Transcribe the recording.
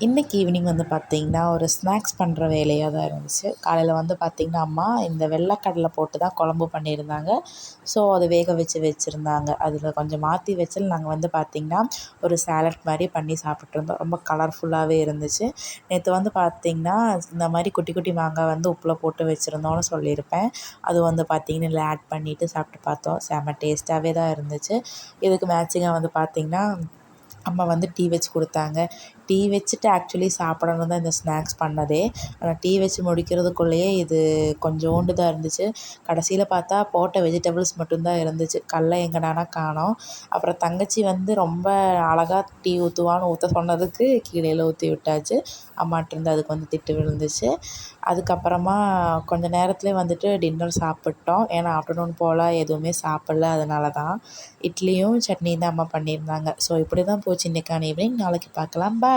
இன்றைக்கி ஈவினிங் வந்து பார்த்திங்கன்னா ஒரு ஸ்நாக்ஸ் பண்ணுற வேலையாக தான் இருந்துச்சு. காலையில் வந்து பார்த்திங்கன்னா அம்மா இந்த வெள்ளைக்கடலை போட்டு தான் குழம்பு பண்ணியிருந்தாங்க. ஸோ அதை வேக வச்சுருந்தாங்க. அதில் கொஞ்சம் மாற்றி வச்சு நாங்கள் வந்து பார்த்திங்கன்னா ஒரு சாலட் மாதிரி பண்ணி சாப்பிட்ருந்தோம். ரொம்ப கலர்ஃபுல்லாகவே இருந்துச்சு. நேற்று வந்து பார்த்திங்கன்னா இந்த மாதிரி குட்டி குட்டி மாங்காய் வந்து உப்பில் போட்டு வச்சுருந்தோன்னு சொல்லியிருப்பேன். அது வந்து பார்த்திங்கன்னா இதில் ஆட் பண்ணிவிட்டு சாப்பிட்டு பார்த்தோம். செம்ம டேஸ்ட்டாகவே தான் இருந்துச்சு. இதுக்கு மேட்சிங்காக வந்து பார்த்திங்கன்னா அம்மா வந்து டீ வச்சு கொடுத்தாங்க. டீ வச்சுட்டு ஆக்சுவலி சாப்பிடணும் தான் இந்த ஸ்நாக்ஸ் பண்ணதே. ஆனால் டீ வச்சு முடிக்கிறதுக்குள்ளேயே இது கொஞ்சோண்டு தான் இருந்துச்சு. கடைசியில் பார்த்தா போட்ட வெஜிடபிள்ஸ் மட்டும்தான் இருந்துச்சு. கடல எங்கடானா காணோம். அப்புறம் தங்கச்சி வந்து ரொம்ப அழகாக டீ ஊற்றுவான்னு ஊற்ற சொன்னதுக்கு கீழேல ஊற்றி விட்டாச்சு. அம்மாட்டிருந்து அதுக்கு வந்து திட்டு விழுந்துச்சு. அதுக்கப்புறமா கொஞ்சம் நேரத்துலேயே வந்துட்டு டின்னர் சாப்பிட்டோம். ஏன்னா ஆஃப்டர்நூன் போல் எதுவுமே சாப்பிடல. அதனால தான் இட்லியும் சட்னியும் தான் அம்மா பண்ணியிருந்தாங்க. ஸோ இப்படி தான் போச்சு இன்றைக்கான ஈவினிங். நாளைக்கு பார்க்கலாம். பாய்.